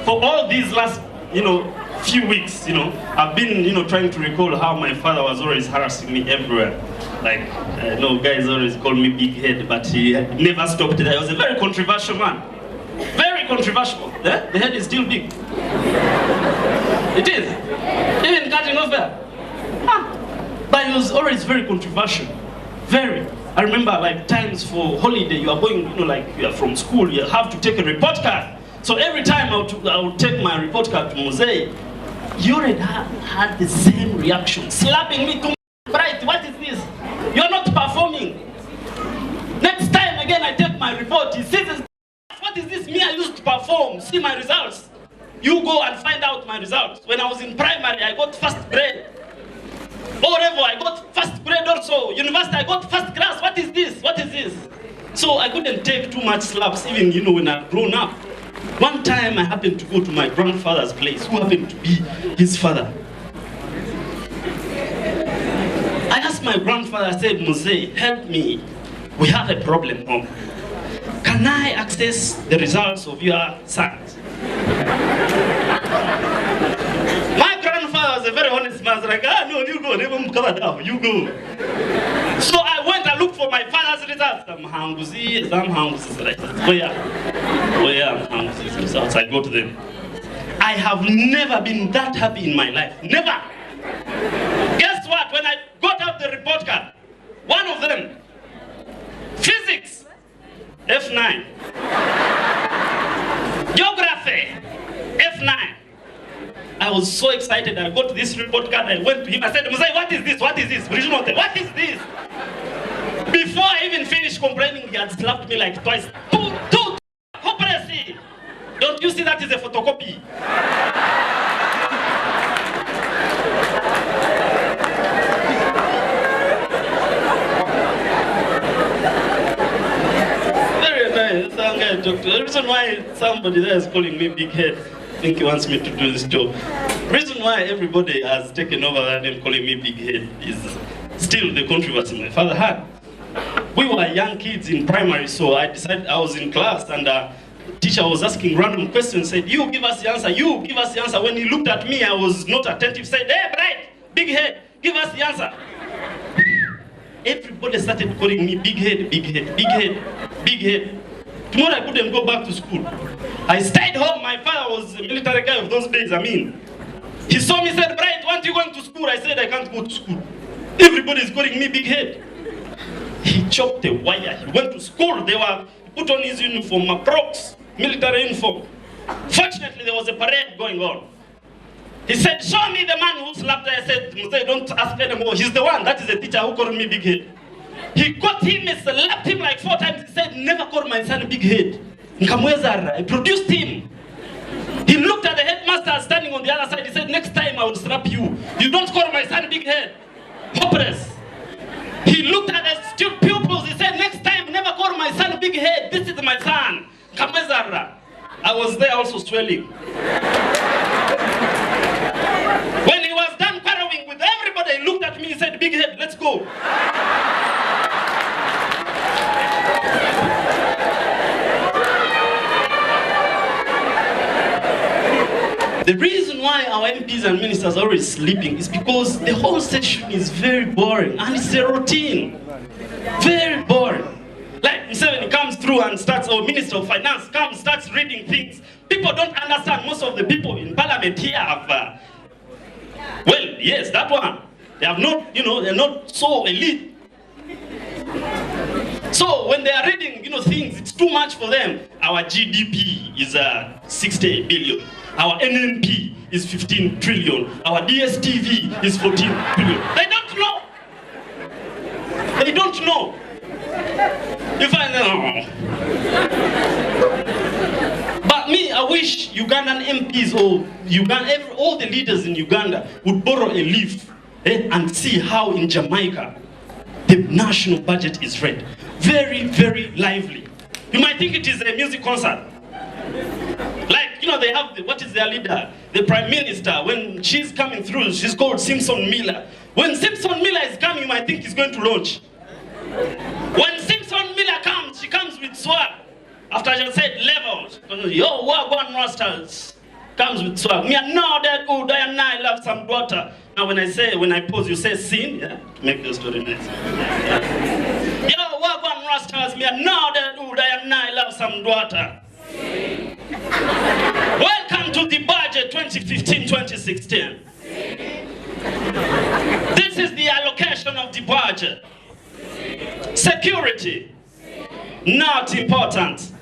For all these last, few weeks, I've been, trying to recall how my father was always harassing me everywhere. Like, I know guys always call me big head, but he never stopped there. I was a very controversial man. Very controversial. The head is still big. It is. Even cutting off there. But it was always very controversial. Very. I remember like times for holiday, you are going, you are from school, you have to take a report card. So every time I would take my report card to Mosaic, you already had the same reaction. Slapping me to right, what is this? You're not performing. Next time again I take my report, he says, what is this? Me, I used to perform, see my results. You go and find out my results. When I was in primary, I got first grade. O-level, I got first grade also. University, I got first class. What is this? What is this? So I couldn't take too much slaps, even when I'd grown up. One time I happened to go to my grandfather's place, who happened to be his father. I asked my grandfather, I said, Mose, help me. We have a problem home. Can I access the results of your sons? My grandfather was a very honest man. I was like, no, you go, never cover down, you go. So I went and looked for my father's results. Some hanguzi results. I go to them. I have never been that happy in my life. Never. Guess what? When I got out the report card, one of them, physics, F9. Geography, F9. I was so excited. I got this report card. I went to him. I said, Mosai, what is this? What is this? What is this? Before I even finished complaining, he had slapped me like twice. Don't you see that is a photocopy? Very nice. The reason why somebody there is calling me big head, I think he wants me to do this job. The reason why everybody has taken over that name calling me big head is still the controversy my father had. We were young kids in primary, so I decided I was in class and the teacher was asking random questions, said, you give us the answer, you give us the answer. When he looked at me, I was not attentive, said, hey, bright, big head, give us the answer. Everybody started calling me big head, big head, big head, big head. Tomorrow I couldn't go back to school. I stayed home. My father was a military guy of those days, He saw me, said, Bright, aren't you going to school? I said, I can't go to school. Everybody is calling me big head. He chopped the wire. He went to school. They were put on his uniform, a Crocs, military uniform. Fortunately, there was a parade going on. He said, show me the man who slapped her. I said, Mose, don't ask anymore. He's the one. That is the teacher who called me big head. He caught him and slapped him like 4 times. He said, never call my son big head. I produced him. He looked at the headmaster standing on the other side. He said, next time I will slap you. You don't call my son big head. Hopeless. He looked at the stupid pupils. He said, next time, never call my son big head. This is my son. Kamezara. I was there also swelling. When he was done quarreling with everybody, he looked at me and said, big head, let's go. The reason why our MPs and ministers are always sleeping is because the whole session is very boring and it's a routine. Very boring. Like Museveni comes through and starts, or Minister of Finance comes, starts reading things. People don't understand. Most of the people in Parliament here have, well, yes, that one. They have not, they're not so elite. So when they are reading, things, it's too much for them. Our GDP is 60 billion. Our NNP is 15 trillion. Our DSTV is 14 trillion. They don't know. They don't know. If I know. But me, I wish Ugandan MPs or all the leaders in Uganda would borrow a leaf and see how in Jamaica the national budget is read. Very, very lively. You might think it is a music concert. Like, they have, what is their leader? The Prime Minister, when she's coming through, she's called Simpson Miller. When Simpson Miller is coming, you might think he's going to launch. When Simpson Miller comes, she comes with swag. After she said levels, yo, Wagwan Rasters. Comes with swag. Me, I know that, oh, and I love some water. Now when I pause, you say sin, yeah? To make the story nice. Yo, what one Rastas, me, I know that, oh, and I love some water. Welcome to the budget 2015-2016. This is the allocation of the budget. Security, not important.